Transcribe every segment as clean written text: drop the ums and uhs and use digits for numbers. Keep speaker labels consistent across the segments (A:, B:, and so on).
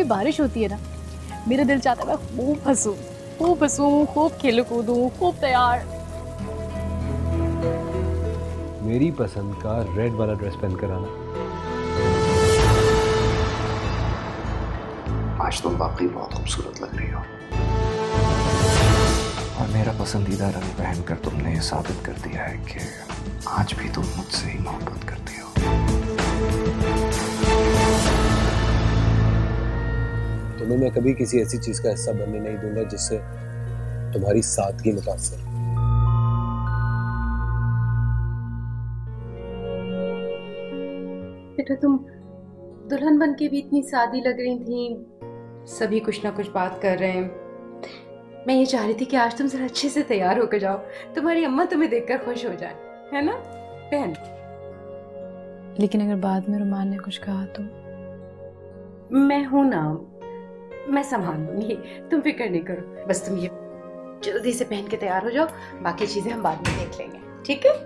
A: बारिश होती है ना, मेरा दिल चाहता है मैं खूब हंसूं, खूब खेलूं कूदूं, खूब तैयार।
B: मेरी पसंद का रेड वाला ड्रेस पहन कर आना।
C: आज तुम वाकई बहुत खूबसूरत लग रही हो और मेरा पसंदीदा रंग पहनकर तुमने ये साबित कर दिया है कि आज भी तुम मुझसे ही मोहब्बत करती हो।
B: तुम्हें मैं कभी किसी ऐसी चीज का हिस्सा बनने नहीं दूंगा जिससे तुम्हारी सादगी मुतासर।
D: बेटा तुम दुल्हन बन के भी इतनी सादी लग रही थी, सभी कुछ ना कुछ बात कर रहे हैं। मैं ये चाह रही थी कि आज तुम जरा अच्छे से तैयार होकर जाओ, तुम्हारी अम्मा तुम्हें देखकर खुश हो जाए, है ना बहन?
A: लेकिन अगर बाद में रुमान ने कुछ कहा तो?
D: मैं हूं ना, मैं संभाल लूंगी, तुम फिक्र नहीं करो। बस तुम ये जल्दी से पहन के तैयार हो जाओ, बाकी चीजें हम बाद में देख लेंगे, ठीक है?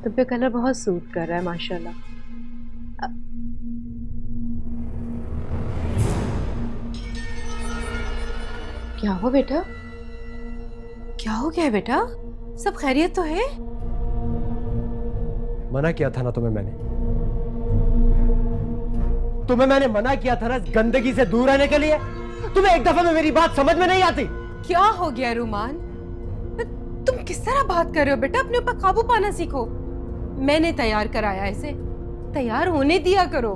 D: तुम पे कलर बहुत सूट कर रहा है माशाल्लाह। क्या हो बेटा? क्या हो गया बेटा? सब खैरियत तो है?
B: मना किया था ना तुम्हें मैंने मना किया था ना गंदगी से दूर रहने के लिए। तुम्हें एक दफा में मेरी बात समझ में नहीं आती?
D: क्या हो गया रुमान? तुम किस तरह बात कर रहे हो बेटा? अपने ऊपर काबू पाना सीखो। मैंने तैयार कराया इसे, तैयार होने दिया करो।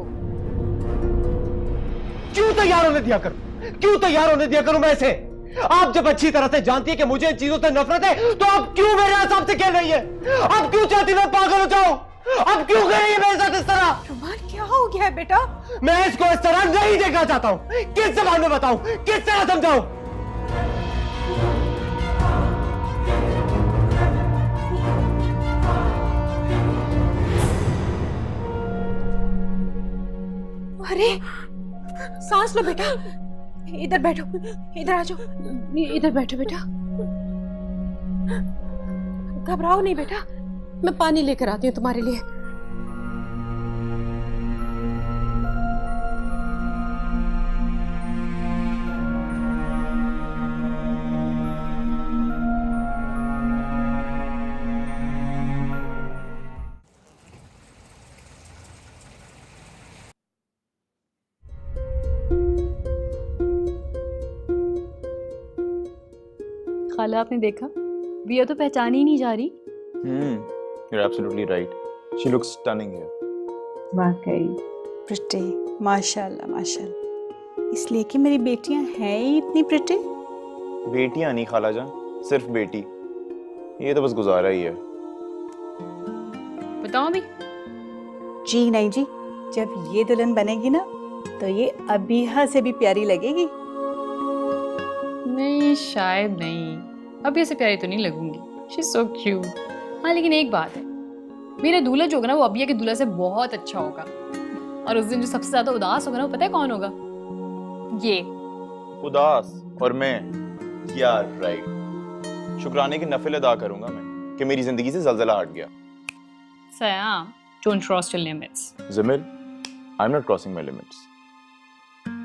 B: क्यों तैयार होने दिया करूं? क्यों तैयार होने दिया करूं मैं इसे? आप जब अच्छी तरह से जानती है कि मुझे इन चीजों से नफरत है, तो आप क्यों मेरे हिसाब से खेल रही है? आप क्यों चाहती मैं पागल हो जाऊं? आप क्यों कर रही है मेरे साथ इस तरह?
D: रुमान क्या हो गया है बेटा?
B: मैं इसको इस तरह नहीं देखना चाहता हूं। किस जबान में बताऊं? किस तरह समझाऊं?
D: अरे सांस लो बेटा, इधर बैठो, इधर आ जाओ, इधर बैठो बेटा। घबराओ नहीं बेटा, मैं पानी लेकर आती हूँ तुम्हारे लिए।
A: खाला आपने देखा, बिया तो पहचान ही नहीं जा रही।
E: You're absolutely right. She looks stunning here.
D: वाकई
F: प्रिटी, माशाल्लाह माशाल्लाह। इसलिए कि मेरी बेटियां हैं ही इतनी प्रिटी।
E: बेटियां नहीं खालाजान, सिर्फ बेटी। ये तो बस गुजारा ही है।
A: बताओ अभी।
F: जी नहीं जी, जब ये दुल्हन बनेगी ना तो ये अबीहा से भी प्यारी लगेगी।
A: नहीं, शायद नहीं, अभी ऐसे प्यारी तो नहीं लगूंगी। She is so cute. हाँ लेकिन एक बात है, मेरा दूल्हा जो होगा ना वो अबिया के दूल्हा से बहुत अच्छा होगा। और उस दिन जो सबसे ज्यादा उदास होगा ना, वो पता है कौन होगा? ये
E: उदास और मैं, यार राइट। शुक्राने की नफिल अदा करूंगा मैं कि मेरी जिंदगी से जलजला हट गया।
A: Sayam, don't cross your limits.
E: Jameel, I am not crossing my limits.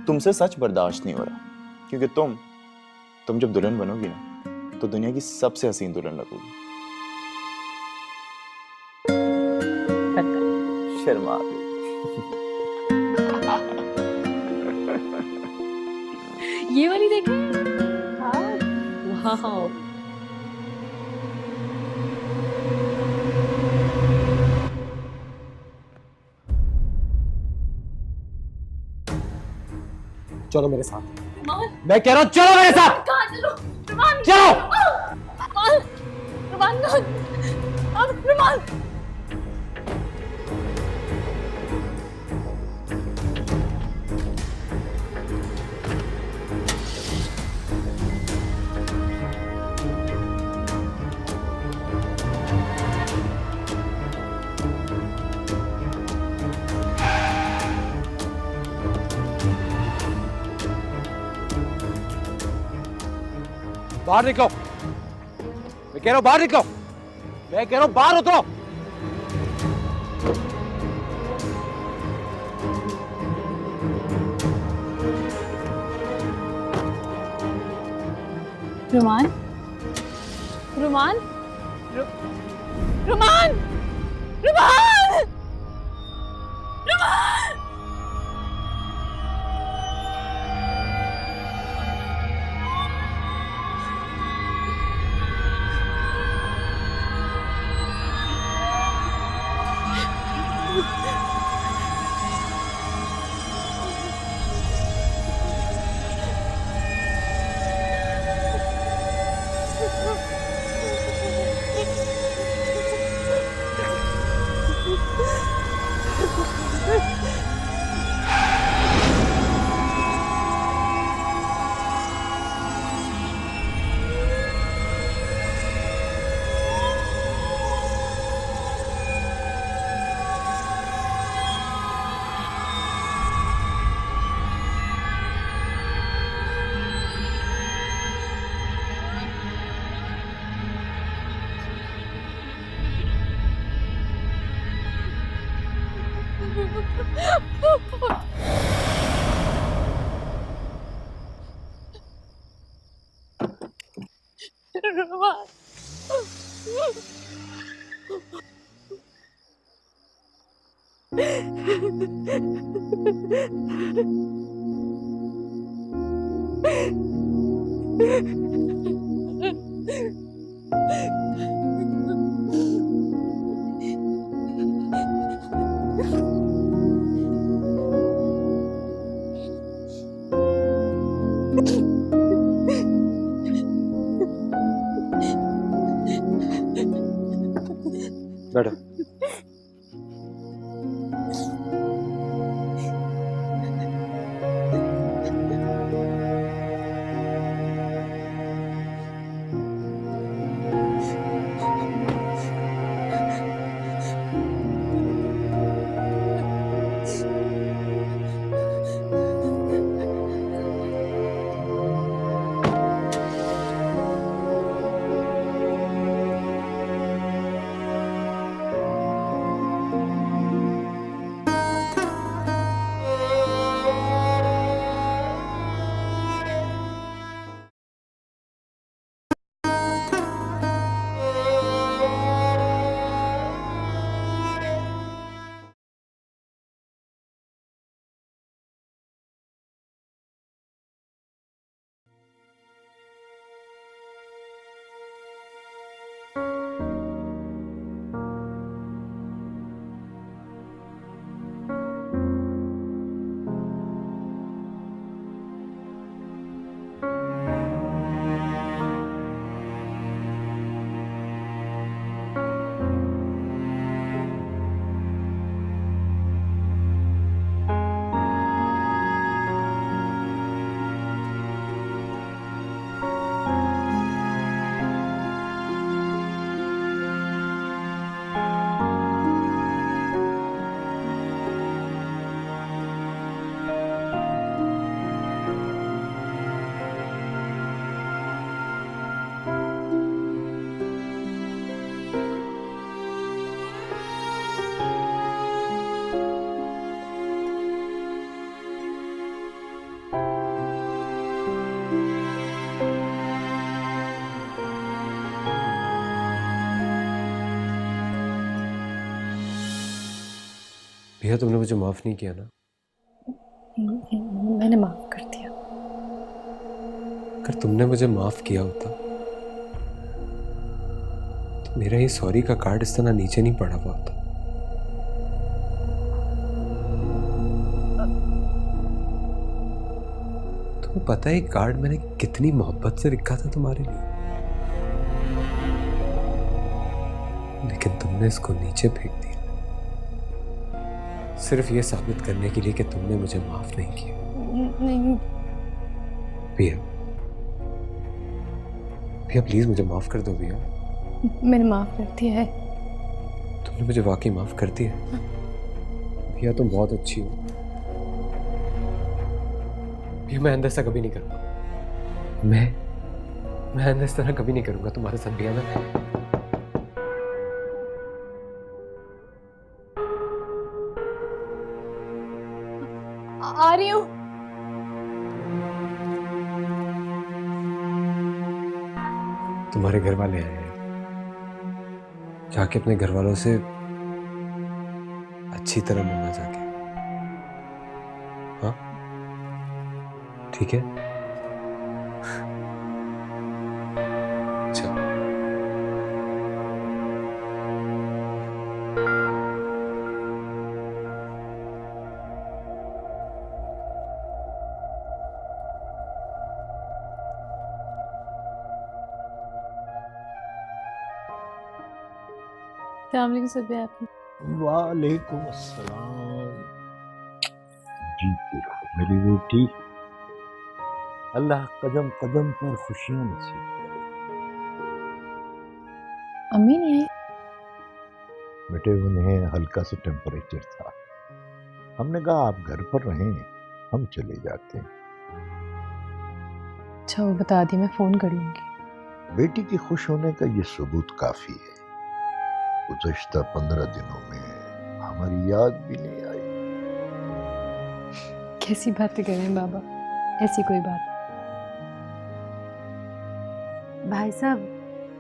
E: तुमसे सच बर्दाश्त नहीं हो रहा, क्योंकि तुम जब दुल्हन बनोगी ना तो दुनिया की सबसे हसीन दुल्हन लगोगी। शर्मा गई।
A: ये वाली देखे? वाह,
B: चलो मेरे साथ। मैं कह रहा हूं चलो मेरे साथ।
A: कहाँ चलो? रुमान,
B: चलो।
A: रुमान, रुमान।
B: बाहर निकलो, मैं कह रहा हूं बाहर निकलो, मैं कह रहा हूं बाहर उतरो।
A: रुमान, रुमान, रुमान, रुमान, रुमान।
B: बैठो। भैया तुमने मुझे माफ नहीं किया ना?
A: मैंने माफ कर दिया।
B: अगर तुमने मुझे माफ किया होता तो मेरा ये सॉरी का कार्ड इस तरह नीचे नहीं पड़ा हुआ होता। तुम्हें पता है कार्ड मैंने कितनी मोहब्बत से लिखा था तुम्हारे लिए, लेकिन तुमने इसको नीचे फेंक दिया सिर्फ ये साबित करने के लिए कि तुमने मुझे माफ नहीं किया।
A: नहीं
B: भैया, भैया प्लीज मुझे माफ कर दो भैया।
A: मैंने माफ कर दिया है।
B: तुमने मुझे वाकई माफ कर दिया। भैया तुम बहुत अच्छी हो भैया, मैं अंदर से कभी नहीं करूंगा। मैं इस तरह कभी नहीं करूंगा तुम्हारे साथ भी, है ना?
A: आ रही हूँ।
B: तुम्हारे घर वाले आए हैं, जाके अपने घर वालों से अच्छी तरह मिलना जाके। हाँ ठीक है। अच्छा
A: फैमिली से भी आप
G: वालेकुम अस्सलाम। जीती रहो मेरी बेटी, अल्लाह कदम कदम पर खुशियां नसीब करे।
A: अम्मी नहीं आई?
G: बेटे उन्हें हल्का सा टेम्परेचर था, हमने कहा आप घर पर रहें, हम चले जाते हैं।
A: अच्छा वो बता दी, मैं फोन कर लूंगी।
G: बेटी के खुश होने का ये सबूत काफी है। गुज़श्ता 15 दिनों में हमारी याद भी नहीं आई।
A: कैसी बातें कर रहे हैं बाबा, ऐसी कोई बात।
D: भाई साहब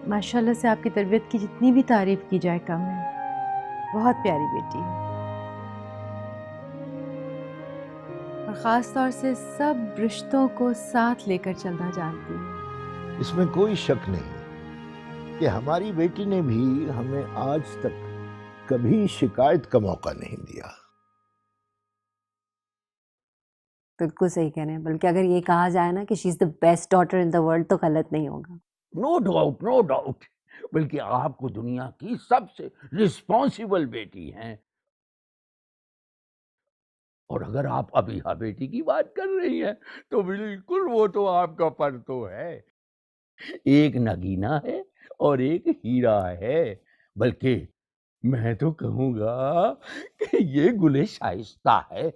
D: माशाल्लाह से आपकी तरबियत की जितनी भी तारीफ की जाए कम है। बहुत प्यारी बेटी है, और ख़ास तौर से सब रिश्तों को साथ लेकर चलना जानती है।
G: इसमें कोई शक नहीं कि हमारी बेटी ने भी हमें आज तक कभी शिकायत का मौका नहीं दिया।
H: बिल्कुल सही कह रहे हैं, बल्कि अगर ये कहा जाए ना कि she is the best daughter in the world तो गलत नहीं होगा।
I: नो डाउट नो डाउट, बल्कि आपको दुनिया की सबसे रिस्पॉन्सिबल बेटी हैं। और अगर आप अबीहा बेटी की बात कर रही हैं तो बिल्कुल वो तो आपका पर तो है। एक नगीना है और एक हीरा है, बल्कि मैं तो कहूंगा कि ये गुले शाइस्ता है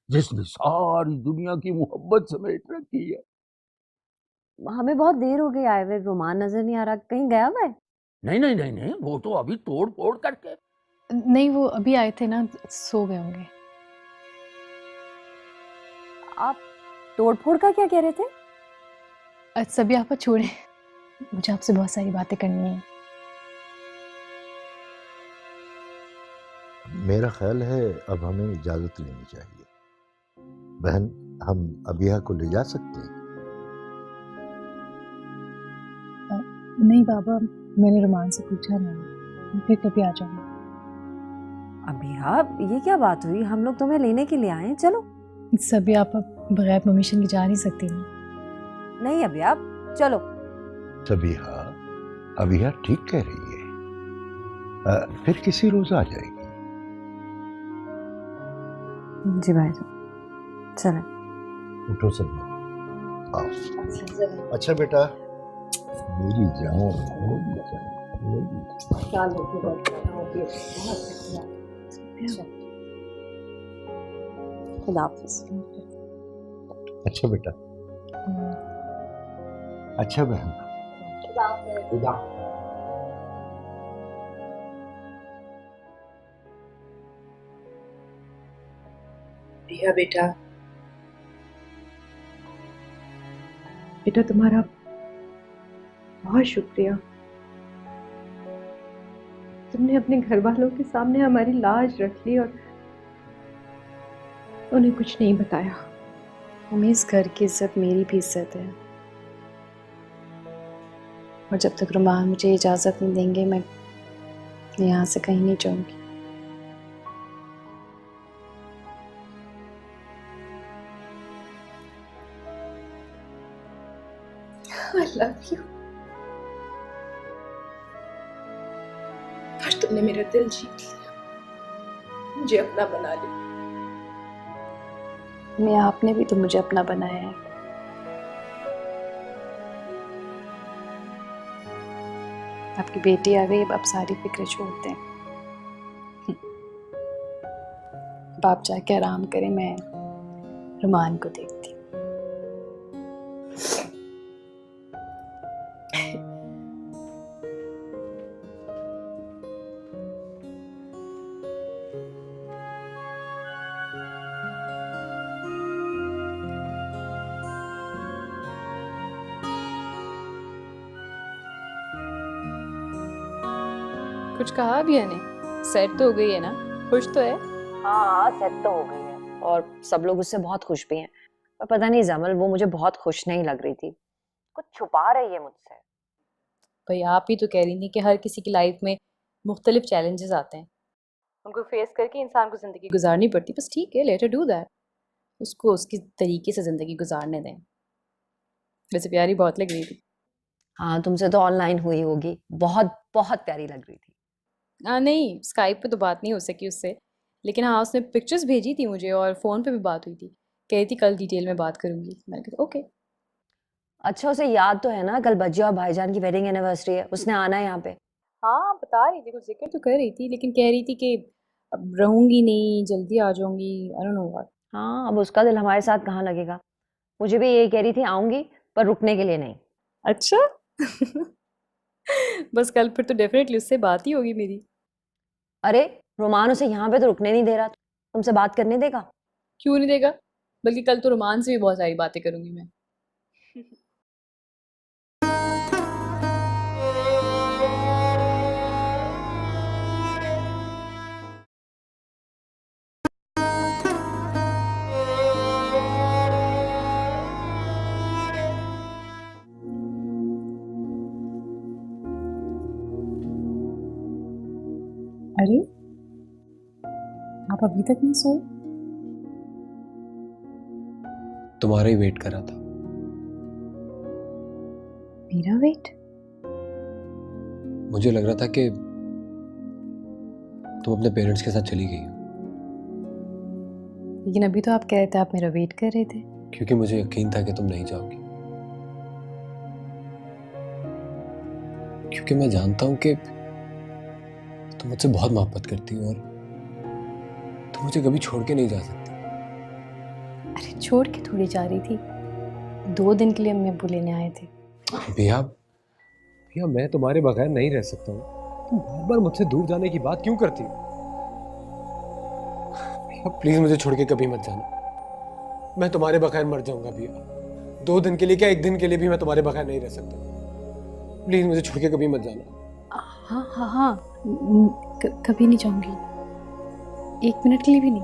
I: जिसने सारी दुनिया की मोहब्बत समेट रखी है।
H: हमें बहुत देर हो गई आए हुए, रोमान नजर नहीं आ रहा, कहीं गया हुआ है?
I: नहीं नहीं नहीं नहीं, वो तो अभी तोड़ फोड़ करके।
A: नहीं वो अभी आए थे ना, सो गए होंगे।
H: आप तोड़फोड़ का क्या कह रहे थे?
A: सभी आप छोड़े, मुझे आपसे बहुत सारी बातें करनी है।
G: मेरा ख्याल है अब हमें इजाजत लेनी चाहिए। बहन, हम अबिया को ले जा सकते हैं?
A: नहीं बाबा, मैंने रोमान से पूछा नहीं, फिर कभी आ जाऊंगा।
H: अभी आप ये क्या बात हुई? हम लोग तुम्हें लेने के लिए आए हैं, चलो।
A: सभी आप बगैर परमिशन के जा नहीं सकती ना।
H: नहीं अभी आप चलो।
G: सबिहा, अबिया ठीक कह रही है, फिर किसी रोज आ जाएगी।
H: जी भाई चले।
G: उठो सबिहा, आओ। अच्छा बेटा, मेरी जान, मेरी जान,
H: खुदा हाफिज।
G: अच्छा बेटा, अच्छा बहन, खुदा।
D: रिया बेटा, बेटा तुम्हारा बहुत शुक्रिया। तुमने अपने घर वालों के सामने हमारी लाज रख ली और उन्हें कुछ नहीं बताया।
A: मम्मी इस घर की इज्जत मेरी भी इज्जत है, और जब तक रुमान मुझे इजाज़त नहीं देंगे मैं यहाँ से कहीं नहीं जाऊंगी।
D: I love you। आज तुमने मेरा दिल जीत लिया, मुझे अपना बना लिया।
A: मैं आपने भी तो मुझे अपना बनाया है। आपकी बेटी आ गई, अब आप सारी फिक्र छोड़ दें। अब आप जाके आराम करें, मैं रुमान को देखती हूँ। कुछ कहा अभिया ने? सेट तो हो गई है ना? खुश तो है?
H: हाँ सेट तो हो गई है और सब लोग उससे बहुत खुश भी हैं। पर पता नहीं जमल, वो मुझे बहुत खुश नहीं लग रही थी, कुछ छुपा रही है मुझसे।
A: भाई आप ही तो कह रही थी कि हर किसी की लाइफ में मुख्तलिफ चैलेंजेस आते हैं, उनको फेस करके इंसान को जिंदगी गुजारनी पड़ती। बस ठीक है, लेट हर डू दैट, उसको उसकी तरीके से जिंदगी गुजारने दें। वैसे प्यारी बहुत लग रही थी।
H: हाँ तुमसे तो ऑनलाइन हुई होगी, बहुत बहुत प्यारी लग रही थी।
A: नहीं, स्काइप पे तो बात नहीं हो सकी उससे, लेकिन हाँ उसने पिक्चर्स भेजी थी मुझे और फ़ोन पे भी बात हुई थी। कह रही थी कल डिटेल में बात करूंगी। मैंने कहा ओके।
H: अच्छा उसे याद तो है ना, कल बज्जिया और भाईजान की वेडिंग एनिवर्सरी है, उसने आना है यहाँ पे।
A: हाँ बता रही थी, कुछ जिक्र तो कर रही थी, लेकिन कह रही थी कि अब रहूंगी नहीं, जल्दी आ जाऊंगी, आई डोंट नो व्हाट।
H: हाँ अब उसका दिल हमारे साथ कहाँ लगेगा। मुझे भी यही कह रही थी आऊंगी, पर रुकने के लिए नहीं।
A: अच्छा बस कल फिर तो डेफिनेटली उससे बात ही होगी मेरी।
H: अरे रोमान उसे यहाँ पे तो रुकने नहीं दे रहा, तुमसे बात करने देगा?
A: क्यों नहीं देगा, बल्कि कल तो रोमान से भी बहुत सारी बातें करूंगी मैं। अरे आप अभी तक नहीं सोए?
B: तुम्हारा ही वेट कर रहा था।
A: मेरा वेट?
B: मुझे लग रहा था कि तुम अपने पेरेंट्स के साथ चली गई हो,
A: लेकिन अभी तो आप कह रहे थे आप मेरा वेट कर रहे थे।
B: क्योंकि मुझे यकीन था कि तुम नहीं जाओगी। क्योंकि मैं जानता हूं कि तुम मुझसे बहुत मोहब्बत करती हो और तुम मुझे कभी छोड़ के नहीं जा सकती।
A: अरे छोड़ के थोड़ी जा रही थी, 2 दिन के लिए अम्मी अब्बू लेने आए थे।
B: भैया भैया मैं तुम्हारे बगैर नहीं रह सकता हूँ। तुम बार बार मुझसे दूर जाने की बात क्यों करती हो? भैया प्लीज मुझे छोड़ के कभी मत जाना। मैं तुम्हारे बगैर मर जाऊंगा भैया। 2 दिन के लिए क्या, 1 दिन के लिए भी मैं तुम्हारे बगैर नहीं रह सकता। प्लीज मुझे छोड़ के कभी मत जाना।
A: हाँ हाँ हाँ, कभी नहीं जाऊंगी, 1 मिनट के लिए भी नहीं।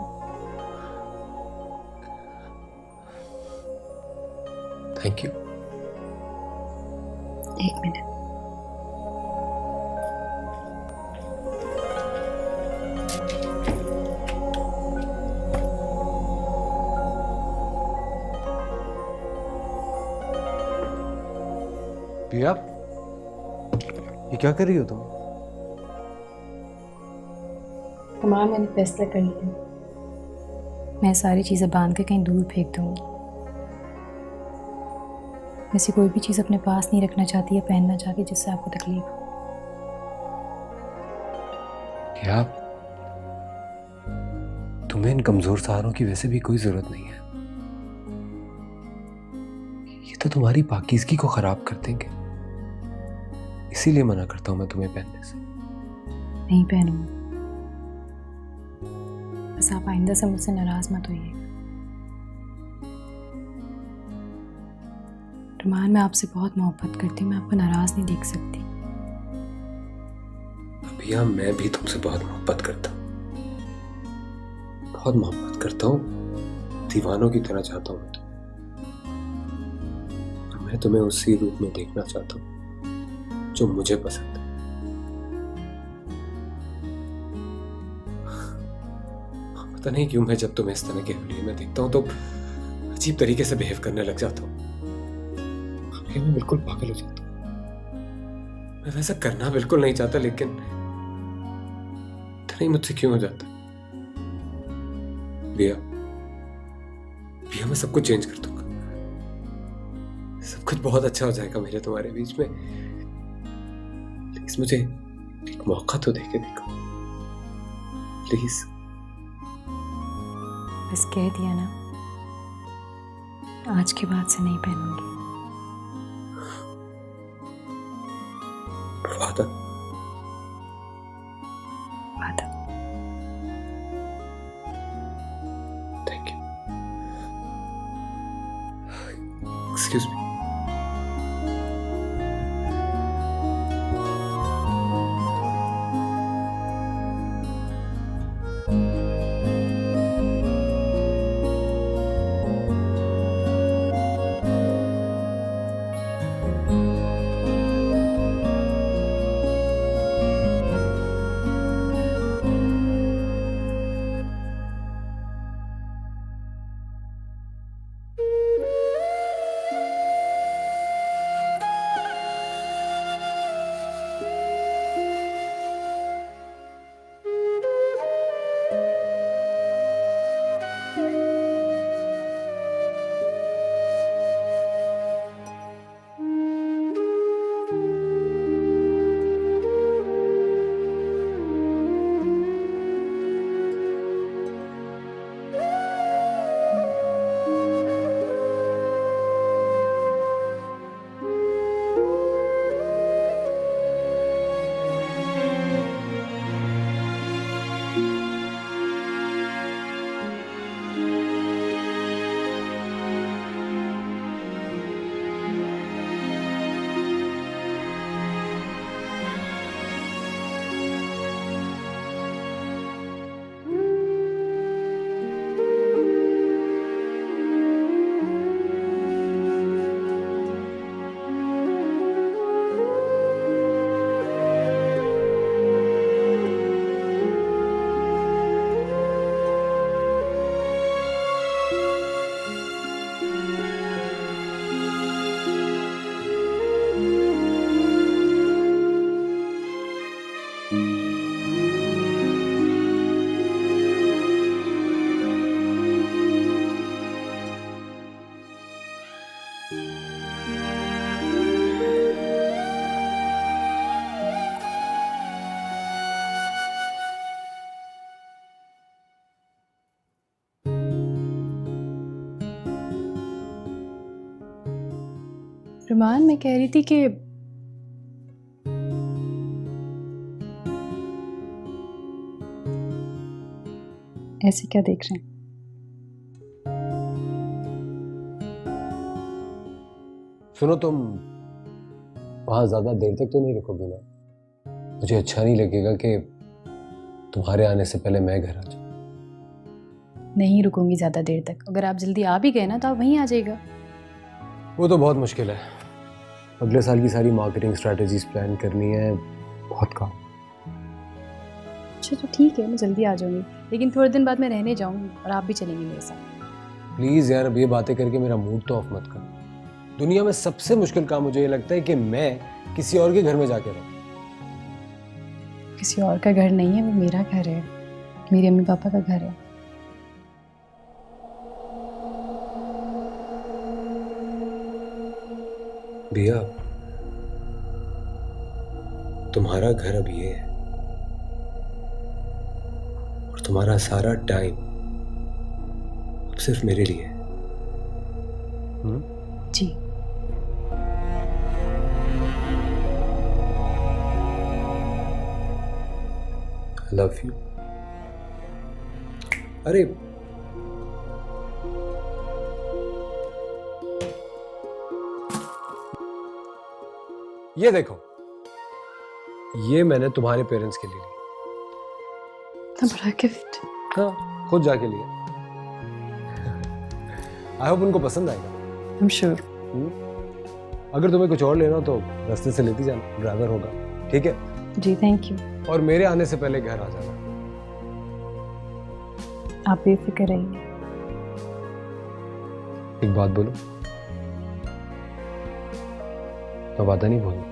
B: Thank you.
A: 1 मिनट।
B: भैया ये क्या कर रही हो तुम?
A: कुमार मैंने फैसला कर लिया, मैं सारी चीज़ें बांध के कहीं दूर फेंक दूंगी। वैसे कोई भी चीज़ अपने पास नहीं रखना चाहती या पहनना चाहती जिससे आपको तकलीफ हो।
B: क्या तुम्हें इन कमजोर सहारों की वैसे भी कोई जरूरत नहीं है। ये तो तुम्हारी पाकीज़गी को खराब कर देंगे, इसीलिए मना करता हूं मैं तुम्हें पहनने से।
A: नहीं पहनूंगी, बस आप आइंदा से मुझसे नाराज मत होइए। रुमान मैं आपसे बहुत मोहब्बत करती हूँ, मैं आपको नाराज नहीं देख सकती।
B: भैया मैं भी तुमसे बहुत मोहब्बत करता हूँ, बहुत मोहब्बत करता हूँ, दीवानों की तरह चाहता हूँ तुम्हें। मैं तुम्हें उसी रूप में देखना चाहता हूँ जो मुझे पसंद है। पता नहीं क्यों मैं जब तुम्हें इस तरह के हुलिये में देखता हूँ तो अजीब तरीके से बिहेव करने लग जाता हूँ। मैं बिल्कुल पागल हो जाता हूँ। मैं वैसा करना बिल्कुल नहीं चाहता, लेकिन नहीं मुझसे क्यों हो जाता। भैया भैया मैं सब कुछ चेंज कर दूंगा, सब कुछ बहुत अच्छा हो जाएगा मेरे तुम्हारे बीच में। प्लीज मुझे एक मौका तो देके देखो प्लीज।
A: बस कह दिया ना, आज के बाद से नहीं पहनूंगी।
B: वादा?
A: वादा।
B: Thank you. Excuse me.
A: Ruman, मैं कह रही थी कि ऐसे क्या देख रहे हैं?
J: सुनो, तुम वहां ज्यादा देर तक तो नहीं रुकोगे ना? मुझे अच्छा नहीं लगेगा कि तुम्हारे आने से पहले मैं घर आ जाऊं।
A: नहीं रुकूंगी ज़्यादा देर तक। अगर आप जल्दी आ भी गए ना तो आप वहीं आ जाइएगा।
J: वो तो बहुत मुश्किल है। अगले साल की सारी मार्केटिंग स्ट्रेटजीज प्लान करनी है, बहुत काम।
A: अच्छा तो ठीक है, मैं जल्दी आ जाऊंगी, लेकिन थोड़े दिन बाद मैं रहने जाऊंगी और आप भी चलेंगे मेरे साथ।
J: प्लीज यार, अब ये बातें करके मेरा मूड तो ऑफ मत करो। दुनिया में सबसे मुश्किल काम मुझे ये लगता है कि मैं किसी और के घर में जाके रहूं।
A: किसी और का घर नहीं है, वो मेरा घर है, मेरे अम्मी पापा का घर है।
J: भैया, तुम्हारा घर अब ये है और तुम्हारा सारा टाइम अब सिर्फ मेरे लिए है।
A: जी।
J: I love you. अरे ये देखो, ये मैंने तुम्हारे पेरेंट्स के लिए ली।
A: इतना बड़ा गिफ्ट।
J: हाँ, खुद जाके लिया। आई होप उनको पसंद आएगा।
A: I'm sure।
J: अगर तुम्हें कुछ और लेना हो तो रास्ते से लेती जाना, ड्राइवर होगा। ठीक है
A: जी, थैंक यू।
J: और मेरे आने से पहले घर आ जाना।
A: आप बेफिक्र रहिए।
J: एक बात बोलो, तो वादा नहीं भूलना।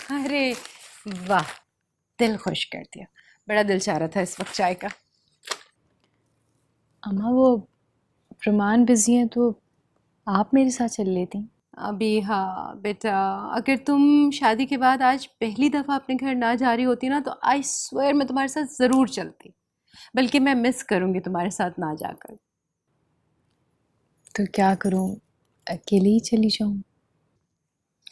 D: अरे वाह, दिल खुश कर दिया। बड़ा दिल चाह रहा था इस वक्त चाय का।
A: अम्मा, वो रुमान बिजी हैं तो आप मेरे साथ चल लेती।
D: अभी हाँ बेटा, अगर तुम शादी के बाद आज पहली दफ़ा अपने घर ना जा रही होती ना तो आई स्वेयर मैं तुम्हारे साथ ज़रूर चलती। बल्कि मैं मिस करूँगी तुम्हारे साथ ना जाकर।
A: तो क्या करूं, अकेले ही चली जाऊं?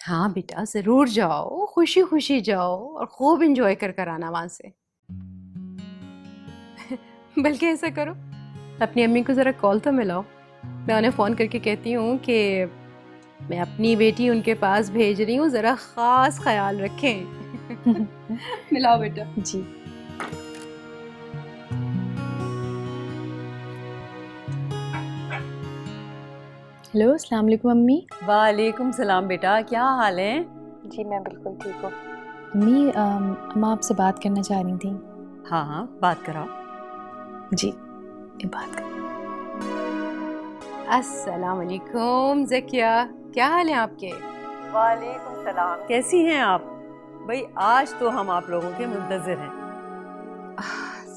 D: हाँ बेटा, ज़रूर जाओ, खुशी खुशी जाओ और खूब इंजॉय कर कर आना वहाँ से। बल्कि ऐसा करो, अपनी अम्मी को ज़रा कॉल तो मिलाओ। मैं उन्हें फ़ोन करके कहती हूँ कि मैं अपनी बेटी उनके पास भेज रही हूँ, ज़रा ख़ास ख्याल रखें। मिलाओ बेटा।
A: जी। हेलो, अस्सलाम वालेकुम अम्मी।
K: वालेकुम सलाम बेटा, क्या हाल है?
H: जी मैं बिल्कुल ठीक हूँ।
A: अम्मी, अम्मा आपसे बात करना चाह रही थी।
K: हाँ हाँ, बात कराओ।
A: जी, ये बात कर।
D: अस्सलाम वालेकुम ज़किया, क्या हाल है आपके?
K: वालेकुम सलाम, कैसी हैं आप? भाई आज तो हम आप लोगों के मुंतज़िर हैं।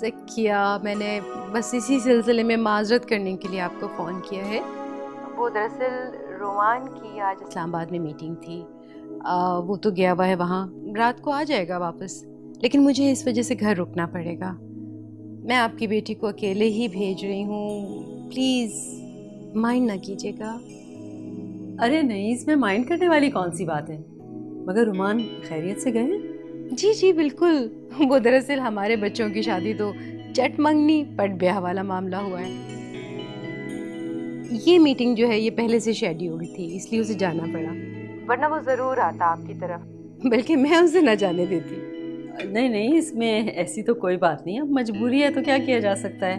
D: ज़किया, मैंने बस इसी सिलसिले में माजरत करने के लिए आपको फ़ोन किया है। वो दरअसल रोमान की आज इस्लामाबाद में मीटिंग थी। वो तो गया हुआ है वहाँ, रात को आ जाएगा वापस, लेकिन मुझे इस वजह से घर रुकना पड़ेगा। मैं आपकी बेटी को अकेले ही भेज रही हूँ, प्लीज़ माइंड ना कीजिएगा।
K: अरे नहीं, इसमें माइंड करने वाली कौन सी बात है? मगर रुमान खैरियत से गए?
D: जी जी बिल्कुल। वो दरअसल हमारे बच्चों की शादी तो चट मंगनी पट ब्याह वाला मामला हुआ है। ये मीटिंग जो है ये पहले से शेड्यूल थी, इसलिए उसे जाना पड़ा, वरना वो ज़रूर आता आपकी तरफ, बल्कि मैं उसे न जाने देती।
K: नहीं नहीं, इसमें ऐसी तो कोई बात नहीं, अब मजबूरी है तो क्या किया जा सकता है।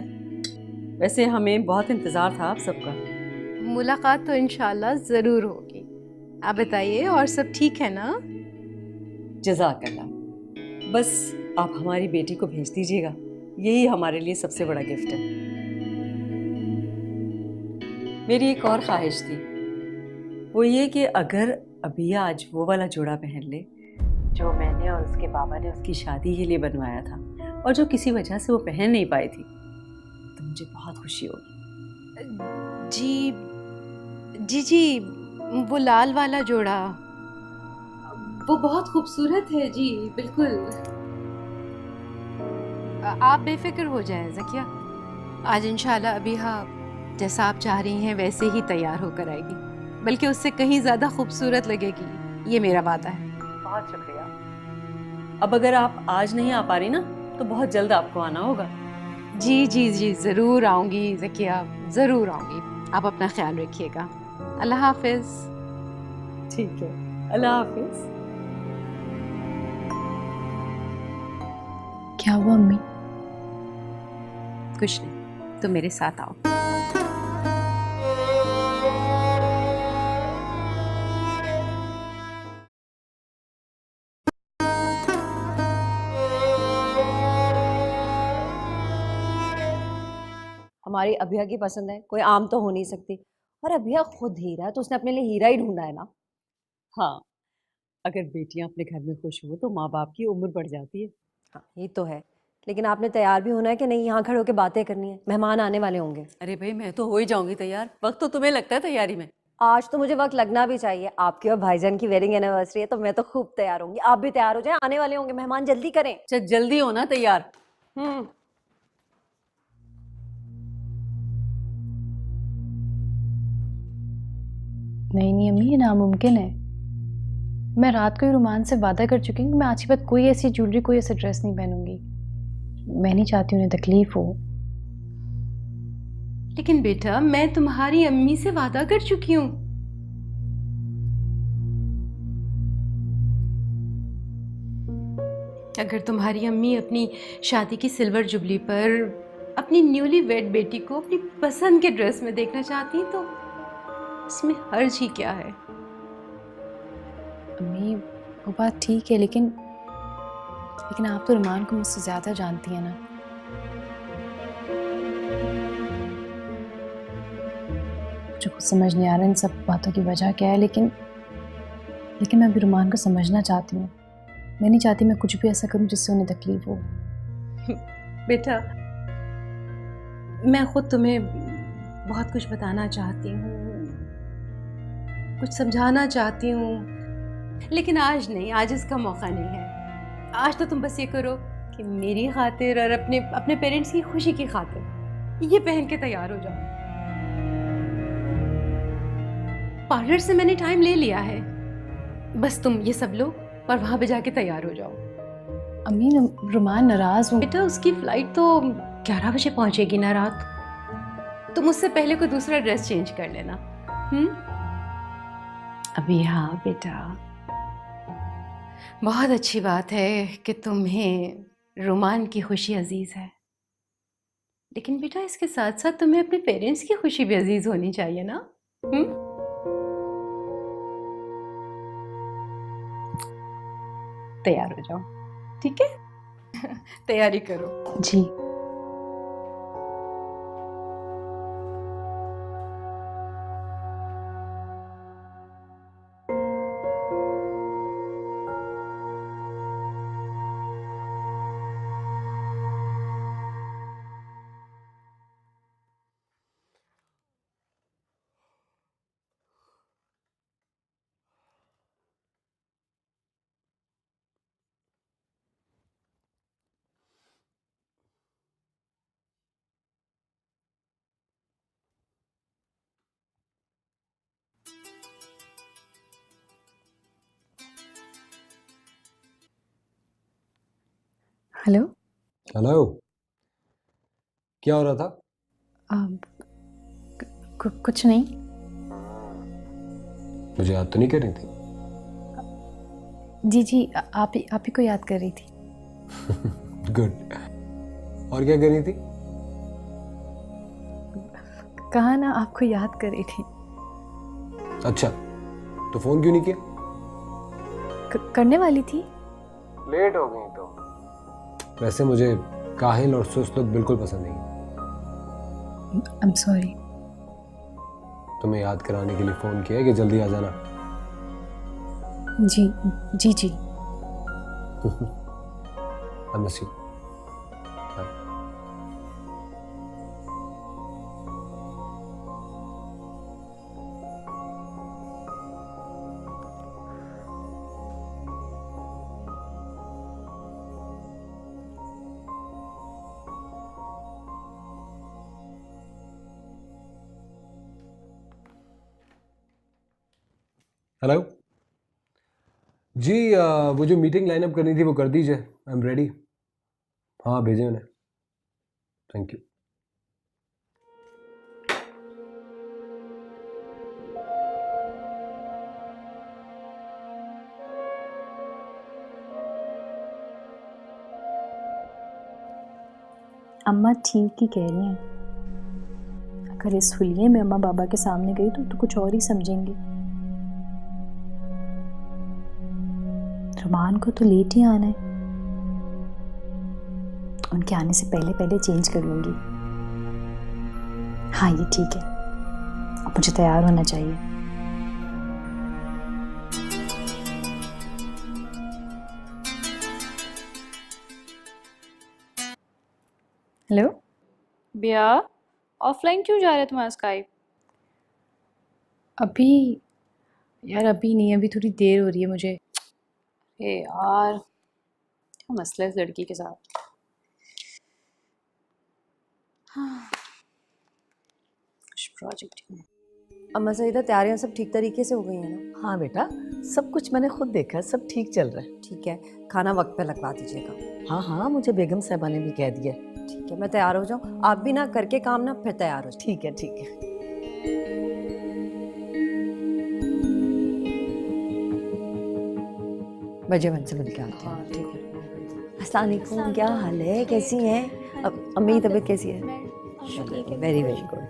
K: वैसे हमें बहुत इंतज़ार था आप सबका।
D: मुलाकात तो इंशाल्लाह ज़रूर होगी। आप बताइए, और सब ठीक है ना?
K: जज़ाकल्लाह। बस आप हमारी बेटी को भेज दीजिएगा, यही हमारे लिए सबसे बड़ा गिफ्ट है। मेरी एक और ख्वाहिश थी, वो ये कि अगर अभी आज वो वाला जोड़ा पहन ले जो मैंने और उसके बाबा ने उसकी शादी के लिए बनवाया था, और जो किसी वजह से वो पहन नहीं पाई थी, तो मुझे बहुत खुशी होगी।
D: जी जी जी, वो लाल वाला जोड़ा वो बहुत खूबसूरत है जी, बिल्कुल। आप बेफिक्र हो जाएं ज़किया, आज इंशाल्लाह अभी हाँ जैसा आप चाह रही हैं वैसे ही तैयार होकर आएगी, बल्कि उससे कहीं ज़्यादा खूबसूरत लगेगी, ये मेरा वादा है।
K: बहुत शुक्रिया। अब अगर आप आज नहीं आ पा रही ना, तो बहुत जल्द आपको आना होगा।
D: जी जी जी, ज़रूर आऊँगी ज़किया, ज़रूर आऊँगी। आप अपना ख्याल रखिएगा। अल्लाह हाफिज़।
K: ठीक है, अल्लाह हाफिज़।
A: क्या हुआ अम्मी?
D: कुछ नहीं, तुम मेरे साथ आओ।
H: हमारी अभिया की पसंद है, कोई आम तो हो नहीं सकती। और अभिया खुद हीरा है, तो उसने अपने लिए हीरा ही ढूंढा है ना।
K: हाँ, अगर बेटियां अपने घर में खुश हो तो माँ बाप की उम्र बढ़ जाती है।
H: हाँ ये तो है, लेकिन आपने तैयार भी होना है कि नहीं, यहाँ खड़े होकर बातें करनी है, मेहमान आने वाले होंगे।
K: अरे भाई, मैं तो हो ही जाऊंगी तैयार, वक्त तो तुम्हें लगता है तैयारी में।
H: आज तो मुझे वक्त लगना भी चाहिए, आपकी और भाईजान की वेडिंग एनिवर्सरी है, तो मैं तो खूब तैयार होंगी। आप भी तैयार हो जाएं, आने वाले होंगे मेहमान, जल्दी करें।
K: चल जल्दी होना तैयार।
A: नहीं नहीं अम्मी, ये नामुमकिन है। मैं रात को ही रुमान से वादा कर चुकी हूँ कि मैं आज के बाद कोई ऐसी ज्वेलरी, कोई ऐसा ड्रेस नहीं पहनूंगी। मैं नहीं चाहती उन्हें तकलीफ हो।
D: लेकिन बेटा, मैं तुम्हारी अम्मी से वादा कर चुकी हूँ। अगर तुम्हारी अम्मी अपनी शादी की सिल्वर जुबली पर अपनी न्यूली वेड बेटी को अपनी पसंद के ड्रेस में देखना चाहती तो इसमें हर्ज ही क्या है?
A: अम्मी वो बात ठीक है, लेकिन आप तो रुमान को मुझसे ज़्यादा जानती हैं ना। मुझे कुछ समझ नहीं आ रहा इन सब बातों की वजह क्या है, लेकिन मैं अभी रुमान को समझना चाहती हूँ। मैं नहीं चाहती मैं कुछ भी ऐसा करूँ जिससे उन्हें तकलीफ हो।
D: बेटा, मैं खुद तुम्हें बहुत कुछ बताना चाहती हूँ, कुछ समझाना चाहती हूँ, लेकिन आज नहीं, आज इसका मौका नहीं है। आज तो तुम बस ये करो कि मेरी खातिर और अपने पेरेंट्स की खुशी की खातिर ये पहन के तैयार हो जाओ। पार्लर से मैंने टाइम ले लिया है, बस तुम ये सब लो और वहां पे जाके तैयार हो जाओ।
A: अम्मी रुमान नाराज हो।
D: बेटा, उसकी फ्लाइट तो 11 बजे पहुंचेगी ना रात, तुम उससे पहले कोई दूसरा ड्रेस चेंज कर लेना। अभी हाँ बेटा, बहुत अच्छी बात है कि तुम्हें रुमान की खुशी अजीज है, लेकिन बेटा इसके साथ साथ तुम्हें अपने पेरेंट्स की खुशी भी अजीज होनी चाहिए ना। तैयार हो जाओ, ठीक है? तैयारी करो।
A: जी। हेलो।
J: हेलो, क्या हो रहा था?
A: कुछ नहीं।
J: मुझे याद तो नहीं कर रही थी?
A: जी जी, आप ही को याद कर रही थी।
J: गुड। और क्या कर रही थी?
A: कहा ना, आपको याद कर रही थी।
J: अच्छा, तो फोन क्यों नहीं किया?
A: करने वाली थी।
J: लेट हो गई तो। वैसे मुझे काहिल और सुस्त लोग बिल्कुल पसंद नहीं।
A: I am sorry.
J: तुम्हें याद कराने के लिए फोन किया है कि जल्दी आ जाना।
A: जी जी जी।
J: I miss you. हेलो जी, वो जो मीटिंग लाइनअप करनी थी वो कर दीजिए। I am ready. हाँ भेजें उन्हें। Thank you.
A: अम्मा ठीक ही कह रही हैं। अगर इस हुलिये में अम्मा बाबा के सामने गई तो कुछ और ही समझेंगी। रुमान को तो लेट ही आना है, उनके आने से पहले पहले चेंज कर लूंगी। हाँ ये ठीक है, अब मुझे तैयार होना चाहिए। हेलो
L: भैया, ऑफलाइन क्यों जा रहे तुम्हारा स्काइप?
A: अभी यार अभी नहीं, अभी थोड़ी देर हो रही है मुझे।
L: ए यार, क्या मसला है इस लड़की के साथ। हाँ, कुछ प्रोजेक्ट ही।
H: अम्मा सईदा, तैयारियां सब ठीक तरीके से हो गई हैं ना?
F: हाँ बेटा, सब कुछ मैंने खुद देखा है, सब ठीक चल रहा है।
H: ठीक है, खाना वक्त पे लगवा दीजिएगा।
F: हाँ हाँ, मुझे बेगम साहबा ने भी कह दिया।
H: ठीक है, मैं तैयार हो जाऊँ। आप भी ना करके काम ना फिर तैयार हो जाओ।
F: ठीक है ठीक है।
H: बजे बन से मिल के आते हैं।
L: हाँ ठीक है।
H: अस्सलाम वालेकुम, क्या हाल है, कैसी हैं? अब अम्मी की तबीयत कैसी है? Very very good.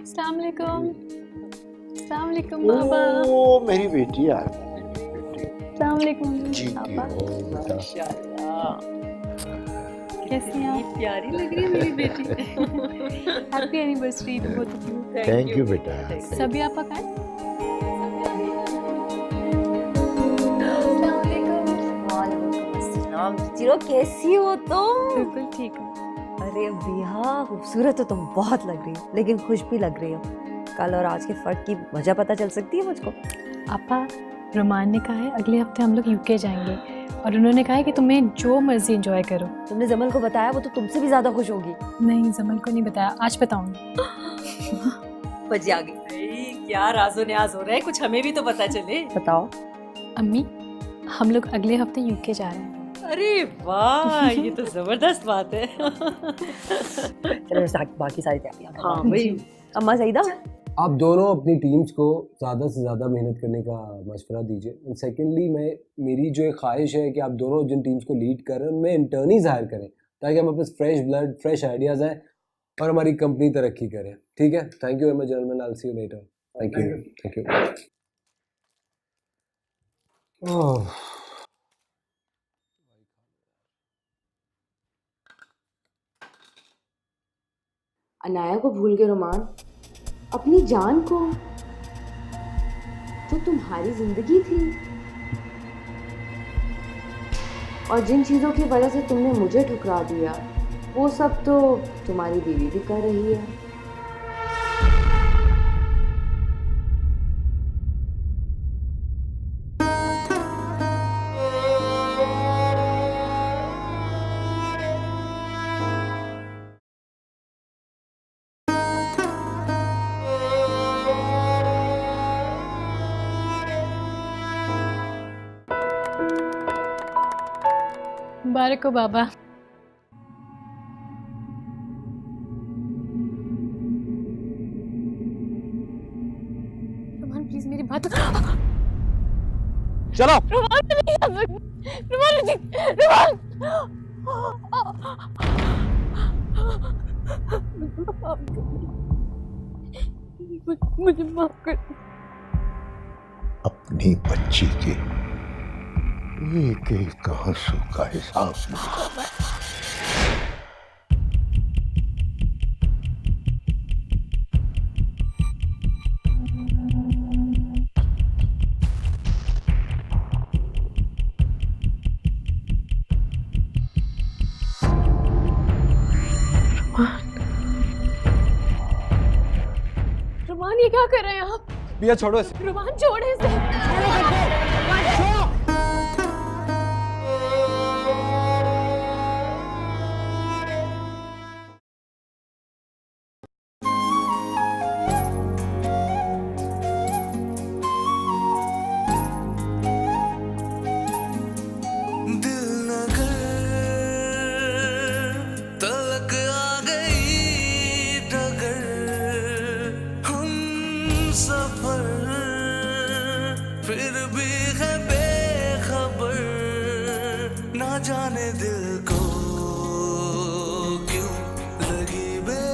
L: अस्सलाम वालेकुम। अस्सलाम वालेकुम बाबा।
G: ओ मेरी बेटी यार।
L: अस्सलाम वालेकुम पापा। कैसी हैं आप? प्यारी लग रही है मेरी बेटी। Happy anniversary to both of you.
G: Thank you बेटा।
L: सभी आपका का है?
H: जीरो, कैसी हो तुम?
L: बिल्कुल ठीक है।
H: अरे बिहा, खूबसूरत तो तुम बहुत लग रही हो, लेकिन खुश भी लग रही हो। कल और आज के फर्क की वजह पता चल सकती है मुझको?
A: आपा, रुमान ने कहा है अगले हफ्ते हम लोग यूके जाएंगे और उन्होंने कहा है कि तुम्हें जो मर्जी एंजॉय करो।
H: तुमने जमल को बताया? वो तो तुमसे भी ज्यादा खुश होगी।
A: नहीं, जमल को नहीं बताया, आज बताऊंगी।
H: बजी आ गई।
K: क्या राजो न्याज हो रहा है, कुछ हमें भी तो पता चले।
H: बताओ।
A: अम्मी, हम लोग अगले हफ्ते यूके जा रहे हैं।
K: अरे वाह, ये तो जबरदस्त बात है।
H: चलो बाकी सारी तैयारियां।
K: हाँ भाई।
H: अम्मा सईदा,
J: आप दोनों अपनी टीम्स को ज़्यादा से ज़्यादा मेहनत करने का मशवरा दीजिए। एंड सेकेंडली, मेरी जो एक ख्वाहिश है कि आप दोनों जिन टीम्स को लीड कर रहे हैं उनमें इंटर्नीज हायर करें, ताकि हम अपने फ्रेश ब्लड, फ्रेश आइडियाज़ आए और हमारी कंपनी तरक्की करे। ठीक है? Thank you very much gentleman, I will see you later. Thank you, thank you.
D: Anaya को भूल गए रुमान, अपनी जान को, जो तुम्हारी जिंदगी थी। और जिन चीजों की वजह से तुमने मुझे ठुकरा दिया, वो सब तो तुम्हारी बीवी भी कर रही है।
A: मुबारक हो बाबा। रुमान प्लीज मेरी बात।
B: चलो।
A: मुझे माफ कर।
G: अपनी बच्ची के एक एक आंसू का हिसाब निकालना।
A: रुमान, ये क्या कर रहे हैं आप?
B: भैया छोड़ो इसे।
A: रुमान छोड़े इसे।
M: फिर भी है बेखबर, ना जाने दिल को क्यों लगी बेकली।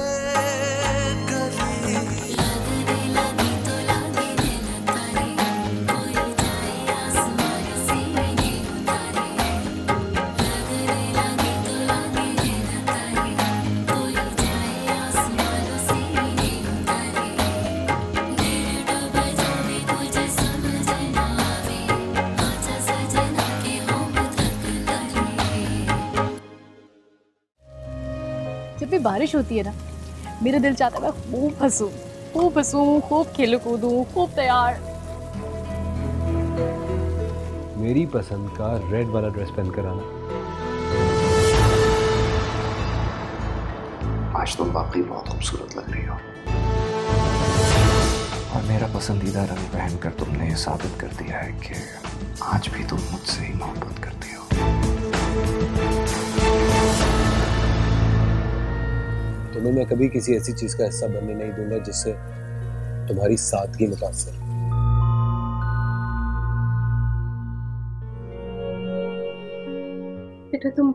A: जब भी बारिश होती है ना, मेरा दिल चाहता है मैं खूब हंसूं, खूब खेलूं कूदूं, खूब तैयार।
J: मेरी पसंद का रेड वाला ड्रेस पहन कर आना।
C: आज तुम वाकई बहुत खूबसूरत लग रही हो और मेरा पसंदीदा रंग पहनकर तुमने ये साबित कर दिया है कि आज भी तुम मुझसे ही मोहब्बत करती हो।
J: तुम्हें मैं कभी किसी ऐसी चीज का हिस्सा बनने नहीं दूंगा जिससे तुम्हारी सादगी मुतासर।
D: बेटा तुम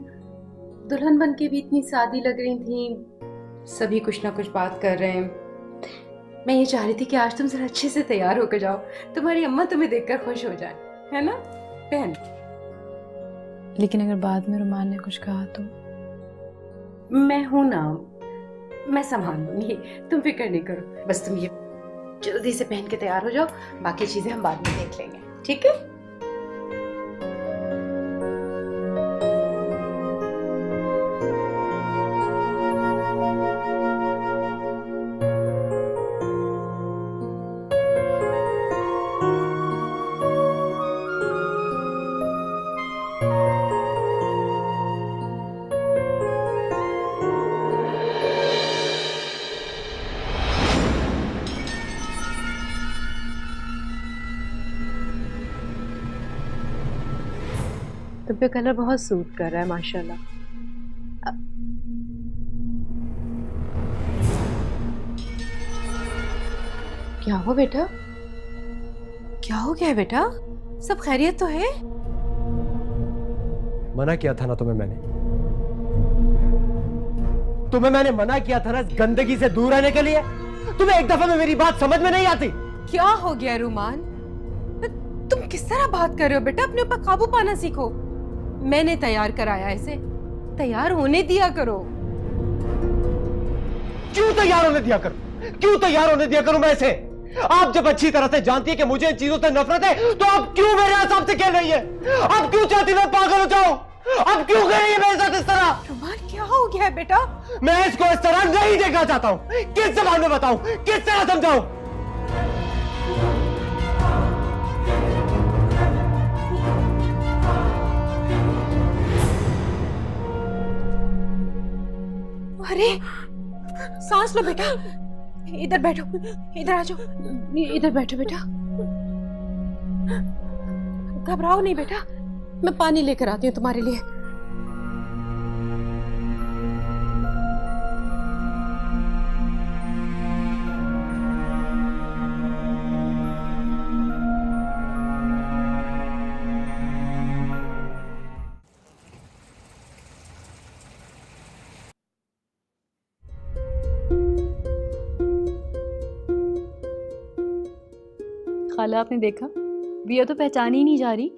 D: दुल्हन बन के भी इतनी सादी लग रही थी, सभी कुछ ना कुछ बात कर रहे हैं। मैं ये चाह रही थी कि आज तुम जरा अच्छे से तैयार होकर जाओ, तुम्हारी अम्मा तुम्हें देखकर खुश हो जाए, है ना बहन?
A: लेकिन अगर बाद में रुमान ने कुछ कहा तो?
D: मैं हूं ना, मैं संभाल लूंगी, तुम फिक्र नहीं करो। बस तुम ये जल्दी से पहन के तैयार हो जाओ, बाकी चीजें हम बाद में देख लेंगे, ठीक है?
K: तुम पे कलर बहुत सूट कर रहा है माशाल्लाह।
D: क्या हो बेटा? क्या हो गया है बेटा? सब खैरियत तो है?
B: मना किया था ना तुम्हें मैंने मना किया था ना गंदगी से दूर रहने के लिए। तुम्हें एक दफा में मेरी बात समझ में नहीं आती?
D: क्या हो गया रुमान? तुम किस तरह बात कर रहे हो बेटा? अपने ऊपर काबू पाना सीखो। मैंने तैयार कराया इसे, तैयार होने दिया करो।
B: क्यों तैयार होने दिया करूं? क्यों तैयार होने दिया करूं मैं इसे? आप जब अच्छी तरह से जानती है कि मुझे इन चीजों से नफरत है, तो आप क्यों मेरे हिसाब से खेल रही है? आप क्यों चाहती मैं पागल हो जाऊं? आप क्यों कर रही है मेरे साथ इस तरह?
D: रुमान क्या हो गया है बेटा?
B: मैं इसको इस तरह नहीं देखना चाहता हूं। किस जबान में बताऊं? किस तरह समझाऊं?
D: अरे सांस लो बेटा, इधर बैठो, इधर आ जाओ, इधर बैठो बेटा। घबराओ नहीं बेटा, मैं पानी लेकर आती हूँ तुम्हारे लिए।
A: खाला आपने देखा, बिया तो पहचान ही नहीं जा रही।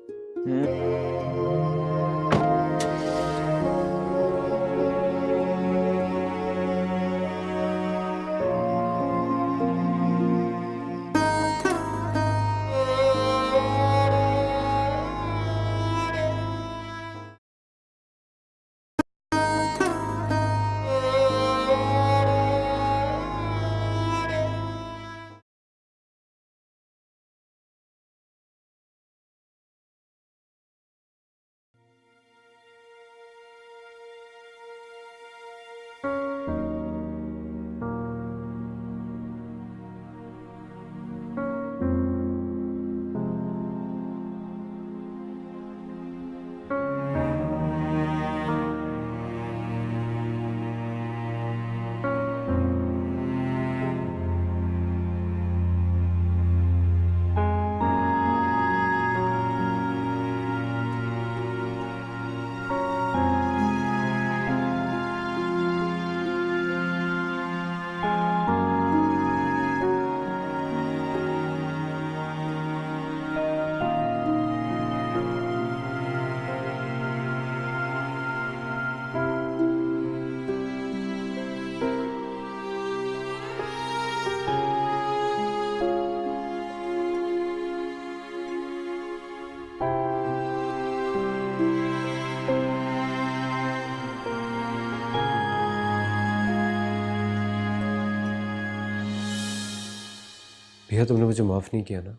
J: भैया तुमने मुझे माफ़ नहीं किया ना?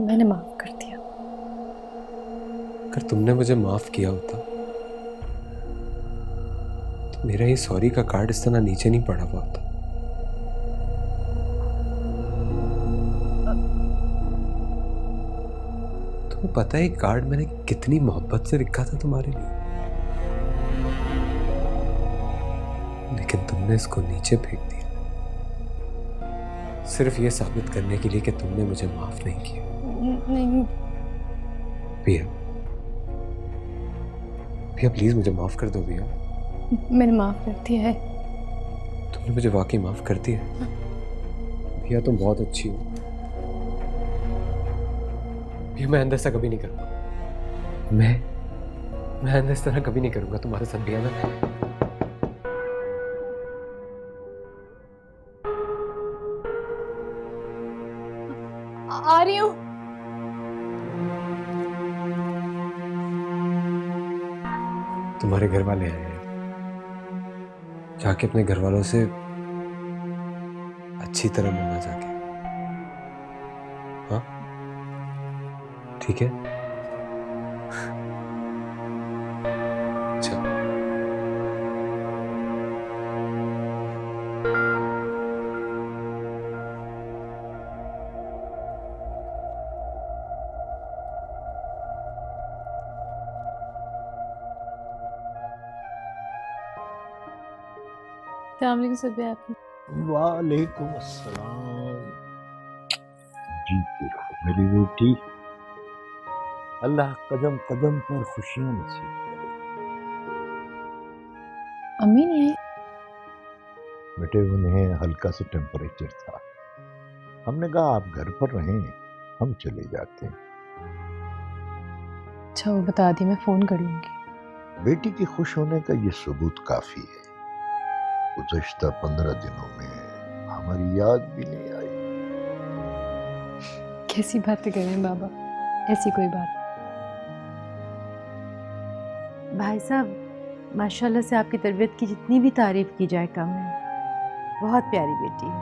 A: मैंने माफ कर दिया।
J: अगर तुमने मुझे माफ़ किया होता तो मेरा ये सॉरी का कार्ड इस तरह नीचे नहीं पड़ा हुआ होता। तुम्हें पता है कार्ड मैंने कितनी मोहब्बत से लिखा था तुम्हारे लिए, लेकिन तुमने इसको नीचे फेंक दिया सिर्फ ये साबित करने के लिए कि तुमने मुझे माफ नहीं किया।
A: नहीं
J: भैया भैया प्लीज मुझे माफ कर दो भैया।
A: मैंने माफ कर दिया है।
J: तुमने मुझे वाकई माफ कर दिया। भैया तुम बहुत अच्छी हो भैया। मैं आइंदा ऐसा कभी नहीं करूंगा। मैं आइंदा इस तरह कभी नहीं करूंगा तुम्हारे साथ भैया। ना
A: आ रही हूँ।
J: तुम्हारे घर वाले आए हैं, जाके अपने घर वालों से अच्छी तरह मिलना जाके। हाँ ठीक है। अच्छा
G: वालेकुम अस्सलाम। जीती रहो मेरी बेटी, अल्लाह कदम कदम पर खुशियां नसीब करे।
A: अम्मी नहीं आई?
G: बेटे उन्हें हल्का सा टेम्परेचर था, हमने कहा आप घर पर रहें, हम चले जाते हैं।
A: अच्छा वो बता दी, मैं फोन करूंगी।
G: बेटी के खुश होने का ये सबूत काफी है। गुज़श्ता 15 दिनों में हमारी याद भी नहीं आई।
A: कैसी बातें कर रहे हैं बाबा, ऐसी कोई बात।
D: भाई साहब माशाल्लाह से आपकी तरबियत की जितनी भी तारीफ की जाए कम है। बहुत प्यारी बेटी है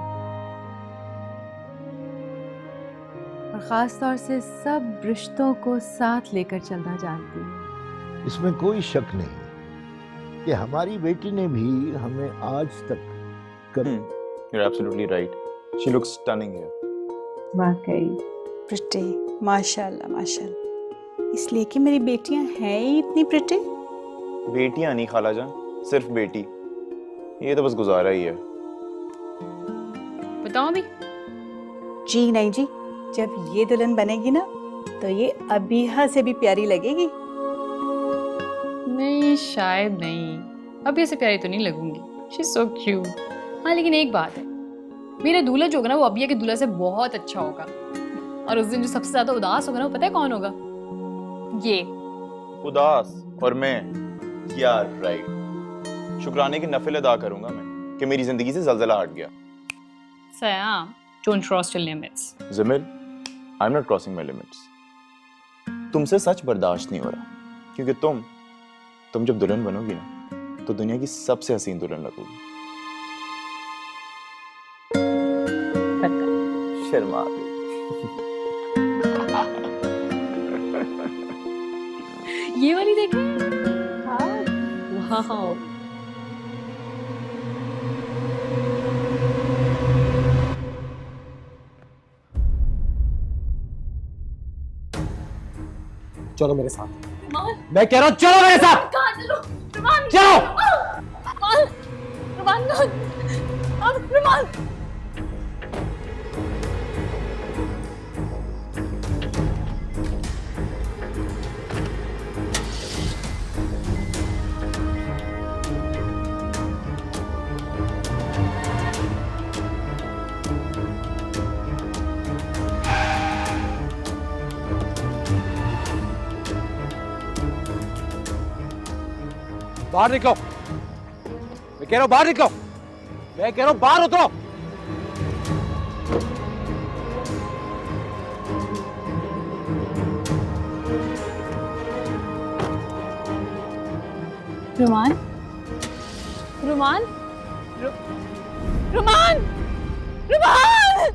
D: और ख़ास तौर से सब रिश्तों को साथ लेकर चलना जानती है।
G: इसमें कोई शक नहीं कि हमारी बेटी ने भी हमें आज तक कभी।
E: You're absolutely right. She looks stunning here.
D: वाकई
F: प्रिटी, माशाल्लाह माशाल्लाह। इसलिए कि मेरी बेटियां हैं ही इतनी प्रिटी।
E: बेटियां नहीं खाला जान, सिर्फ बेटी। ये तो बस गुजारा ही है।
A: बताओ अभी।
F: जी नहीं जी, जब ये दुल्हन बनेगी ना तो ये अबीहा से भी प्यारी लगेगी।
A: नहीं शायद नहीं, अभी ऐसे प्यारी तो नहीं लगूंगी। She is so cute. हाँ लेकिन एक बात है, मेरा दूल्हा जो होगा ना वो अबिया के दूल्हा से बहुत अच्छा होगा। और उस दिन जो सबसे ज्यादा उदास होगा ना वो पता है कौन होगा? ये
E: उदास और मैं। यार राइट। शुक्राने की नफिल अदा करूंगा मैं कि मेरी जिंदगी से जलजला हट गया।
A: Sayam, don't cross your limits.
E: Jameel, I am not crossing my limits. तुमसे सच बर्दाश्त नहीं हो रहा, क्योंकि तुम जब दुल्हन बनोगी ना तो दुनिया की सबसे हसीन दुल्हन लगोगी। शर्मा गई।
A: ये वाली देखें। वाह
B: चलो मेरे साथ। मैं कह रहा हूं चलो मेरे साथ।
A: कहाँ चलो? रुमान!
B: चलो।
A: रुमान! रुमान!
B: बाहर निकलो। मैं कह रहा हूं बाहर निकलो। मैं कह रहा हूं बाहर उतरो।
A: रुमान! रुमान! रुमान! रुमान!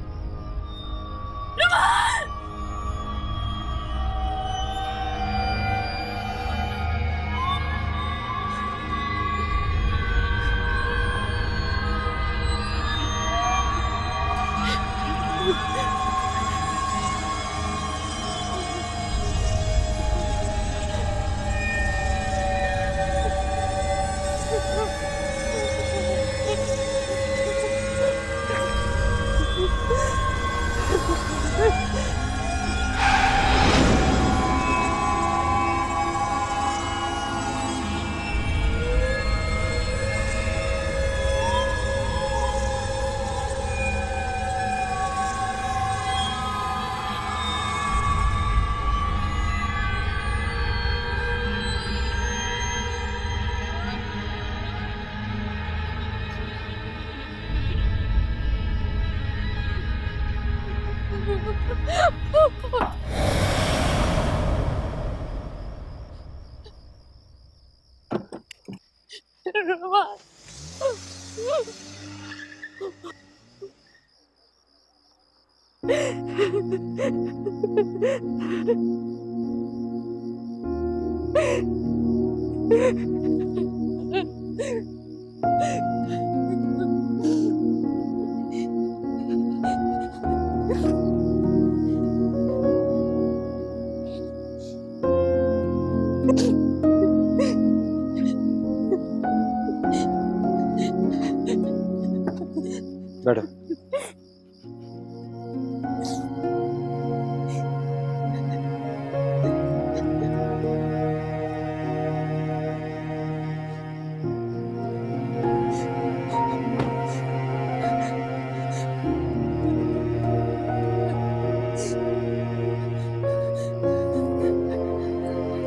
A: रोमान।
B: बैठो।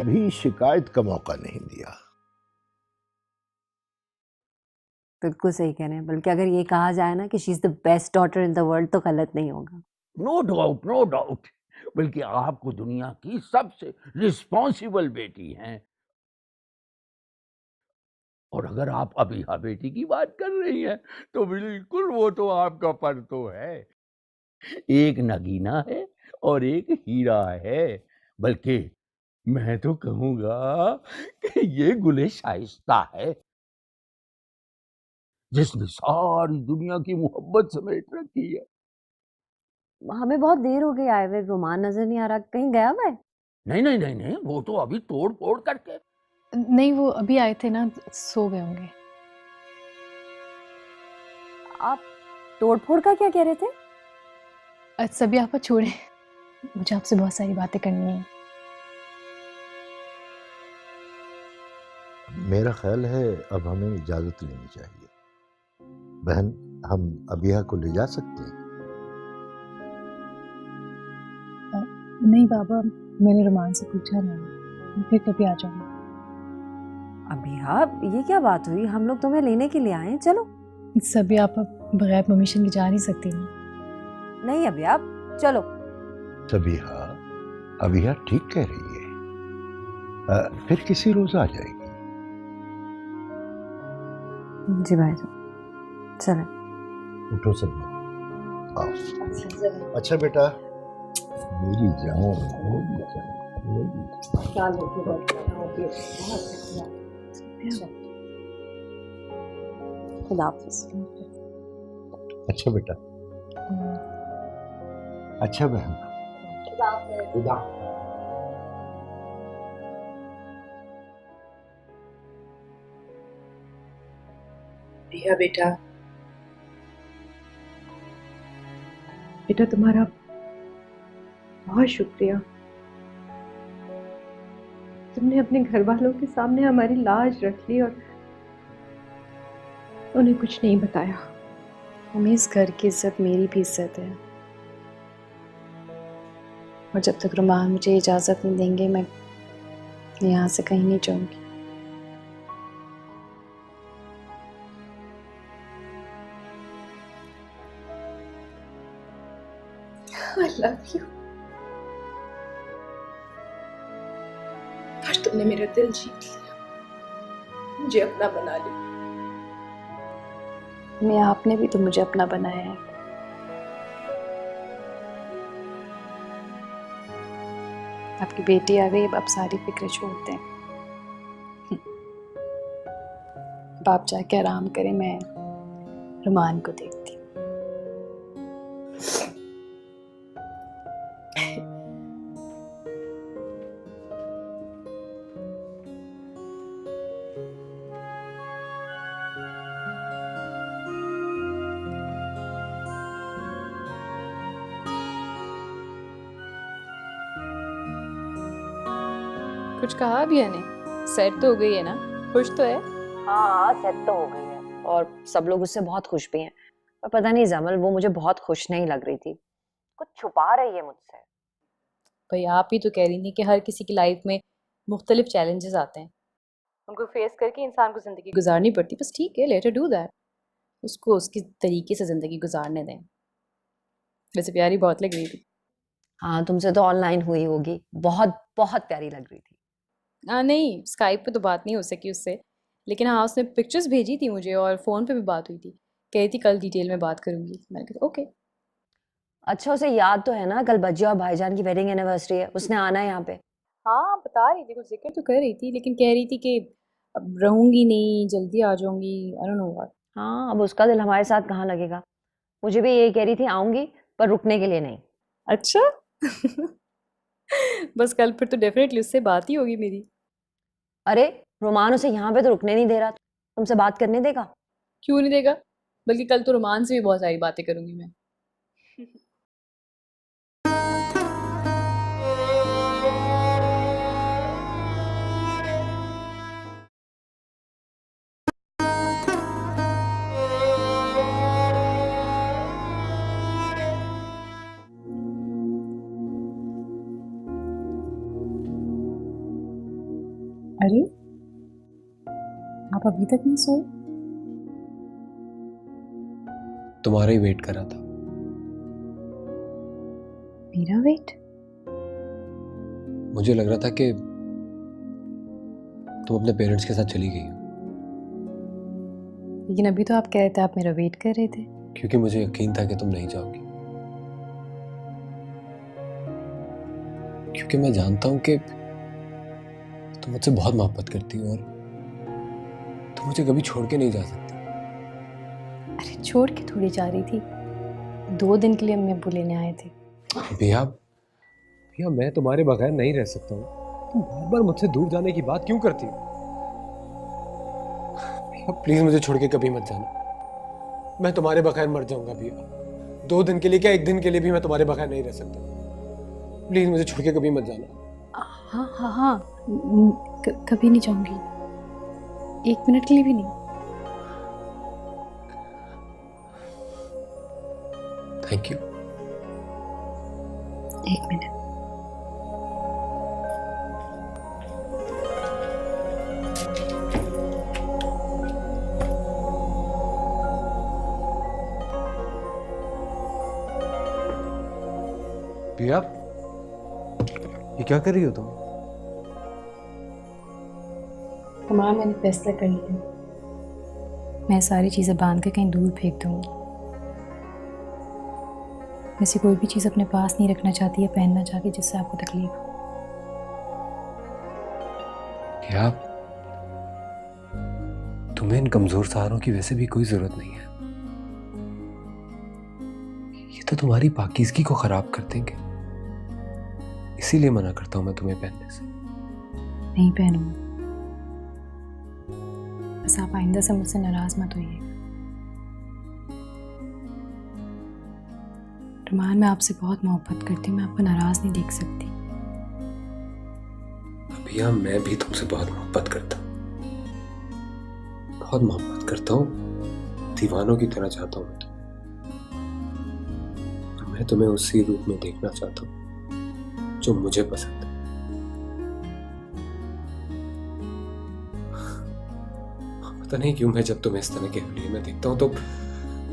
G: भी शिकायत का मौका नहीं दिया।
H: बिल्कुल सही कह रहे हैं, बल्कि अगर ये कहा जाए ना कि she is the best daughter in the world तो गलत नहीं होगा।
I: No doubt, no doubt. बल्कि आपको दुनिया की सबसे रिस्पॉन्सिबल बेटी हैं। और अगर आप अबीहा बेटी की बात कर रही हैं तो बिल्कुल वो तो आपका पर तो है। एक नगीना है और एक हीरा है। बल्कि मैं तो कहूंगा कि ये गुले शाइस्ता है, जिसने सारी दुनिया की मोहब्बत समेट रखी है।
H: हमें बहुत देर हो गई आए हुए, रोमान नजर नहीं आ रहा, कहीं गया हुआ है?
I: नहीं नहीं नहीं नहीं, वो तो अभी तोड़ फोड़ करके।
A: नहीं, वो अभी आए थे ना, सो गए होंगे।
H: आप तोड़फोड़ का क्या कह रहे थे?
A: सभी आप छोड़े, मुझे आपसे बहुत सारी बातें करनी है।
G: मेरा ख्याल है अब हमें इजाजत लेनी चाहिए। बहन, हम अबिया को ले जा सकते हैं?
A: नहीं बाबा, मैंने रोमान से पूछा नहीं, फिर कभी आ जाऊंगा।
H: अबीहा, ये क्या बात हुई? हम लोग तुम्हें लेने के लिए आए हैं, चलो।
A: सभी आप बगैर परमिशन के जा नहीं सकती ना।
H: नहीं अबीहा, चलो।
G: सबिहा, अबिया ठीक कह रही है। फिर किसी रोज आ जाएगी।
H: जी भाई, चले।
G: उठो सब। आओ। अच्छा बेटा, मेरी जान, मेरी जान।
H: खुदा हाफिज।
G: अच्छा बेटा। अच्छा बहन। खुदा।
D: रिया बेटा, बेटा तुम्हारा बहुत शुक्रिया। तुमने अपने घर वालों के सामने हमारी लाज रख ली और उन्हें कुछ नहीं बताया।
A: मम्मी, इस घर की इज्जत मेरी भी इज्जत है, और जब तक रुमान मुझे इजाज़त नहीं देंगे मैं यहाँ से कहीं नहीं जाऊंगी।
D: I love you। आज तुमने मेरा दिल जीत लिया, मुझे अपना बना लिया।
A: मैं आपने भी तो मुझे अपना बनाया है। आपकी बेटी आ गई, अब आप सारी फिक्र छोड़ दें। अब आप जाके आराम करें, मैं रुमान को देखती हूँ। कुछ कहा अभी ने? सेट तो हो गई है ना? खुश तो है?
H: हाँ, सेट तो हो गई है और सब लोग उससे बहुत खुश भी हैं। पर पता नहीं जमल, वो मुझे बहुत खुश नहीं लग रही थी, कुछ छुपा रही है मुझसे।
A: भाई आप ही तो कह रही थी कि हर किसी की लाइफ में मुख्तलिफ चैलेंजेस आते हैं, उनको फेस करके इंसान को जिंदगी गुजारनी पड़ती। बस ठीक है, लेट हर डू दैट, उसको उसकी तरीके से जिंदगी गुजारने दें। वैसे प्यारी बहुत लग रही थी।
H: हाँ, तुमसे तो ऑनलाइन हुई होगी, बहुत बहुत प्यारी लग रही थी।
A: नहीं, स्काइप पे तो बात नहीं हो सकी उससे, लेकिन हाँ उसने पिक्चर्स भेजी थी मुझे और फ़ोन पे भी बात हुई थी। कह रही थी कल डिटेल में बात करूंगी। मैंने कहा ओके।
H: अच्छा, उसे याद तो है ना कल बज्जिया और भाईजान की वेडिंग एनिवर्सरी है, उसने आना है यहाँ पे।
A: हाँ बता रही थी, कुछ जिक्र तो कर रही थी, लेकिन कह रही थी कि अब रहूंगी नहीं, जल्दी आ जाऊंगी, आई डोंट नो व्हाट।
H: हाँ, अब उसका दिल हमारे साथ कहाँ लगेगा। मुझे भी यही कह रही थी आऊंगी, पर रुकने के लिए नहीं।
A: अच्छा बस कल फिर तो डेफिनेटली उससे बात ही होगी मेरी।
H: अरे, रोमान उसे यहाँ पे तो रुकने नहीं दे रहा, तुमसे बात करने देगा?
A: क्यों नहीं देगा, बल्कि कल तो रोमान से भी बहुत सारी बातें करूंगी मैं। अरे आप अभी तक नहीं सोए?
J: तुम्हारा ही वेट कर रहा था।
A: मेरा वेट?
J: मुझे लग रहा था कि तुम अपने पेरेंट्स के साथ चली गई हो,
A: लेकिन अभी तो आप कह रहे थे आप मेरा वेट कर रहे थे।
J: क्योंकि मुझे यकीन था कि तुम नहीं जाओगी। क्योंकि मैं जानता हूं कि तुम मुझसे बहुत मोहब्बत करती हो और तुम मुझे कभी छोड़ के नहीं जा सकती।
A: अरे छोड़ के थोड़ी जा रही थी, 2 दिन के लिए अम्मी अब्बू लेने आए थे।
J: भैया भैया, मैं तुम्हारे बगैर नहीं रह सकता हूँ। तुम बार बार मुझसे दूर जाने की बात क्यों करती हो? भैया प्लीज मुझे छोड़ के कभी मत जाना। मैं तुम्हारे बगैर मर जाऊंगा भैया। 2 दिन के लिए क्या, 1 दिन के लिए भी मैं तुम्हारे बगैर नहीं रह सकता। प्लीज मुझे छोड़ के कभी मत जाना।
A: हाँ हाँ हाँ, कभी नहीं जाऊंगी, 1 मिनट के लिए भी नहीं।
J: Thank you.
A: 1 मिनट।
J: भैया ये क्या कर रही हो तुम?
A: तमाम मैंने फैसला कर लिया, मैं सारी चीज़ें बांध के कहीं दूर फेंक दूंगी। वैसे कोई भी चीज़ अपने पास नहीं रखना चाहती या पहनना चाहती जिससे आपको तकलीफ हो।
J: क्या तुम्हें इन कमजोर सहारों की वैसे भी कोई जरूरत नहीं है। ये तो तुम्हारी पाकीज़गी को खराब कर देंगे, इसीलिए मना करता हूं मैं तुम्हें पहनने से।
A: नहीं पहनूंगी, बस आप आइंदा से मुझसे नाराज मत होइए। रुमान, मैं आपसे बहुत मोहब्बत करती हूँ, मैं आपको नाराज नहीं देख सकती।
J: भैया मैं भी तुमसे बहुत मोहब्बत करता हूँ, बहुत मोहब्बत करता हूँ, दीवानों की तरह चाहता हूँ मैं तुम्हें। और मैं तुम्हें उसी रूप में देखना चाहता हूँ जो मुझे पसंद है। पता नहीं क्यों मैं जब तुम्हें इस तरह के हुलिये में देखता हूँ तो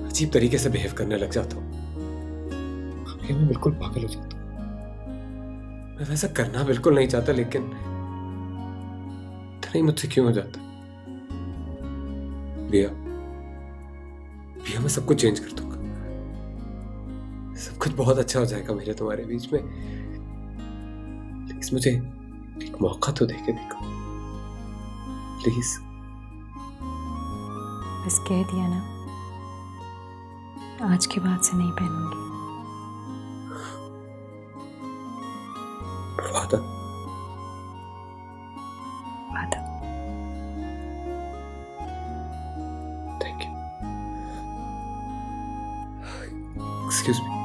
J: अजीब तरीके से बिहेव करने लग जाता हूँ। मैं बिल्कुल पागल हो जाता हूँ। मैं वैसा करना बिल्कुल नहीं चाहता, लेकिन नहीं मुझसे क्यों हो जाता। भैया भैया मैं सब कुछ चेंज कर दूंगा, सब कुछ बहुत अच्छा हो जाएगा मेरे तुम्हारे बीच में। प्लीज मुझे एक मौका तो दे के देखो प्लीज।
A: बस कह दिया ना, आज के बाद से नहीं पहनूंगी।
J: वादा?
A: वादा।
J: Thank you. Excuse me.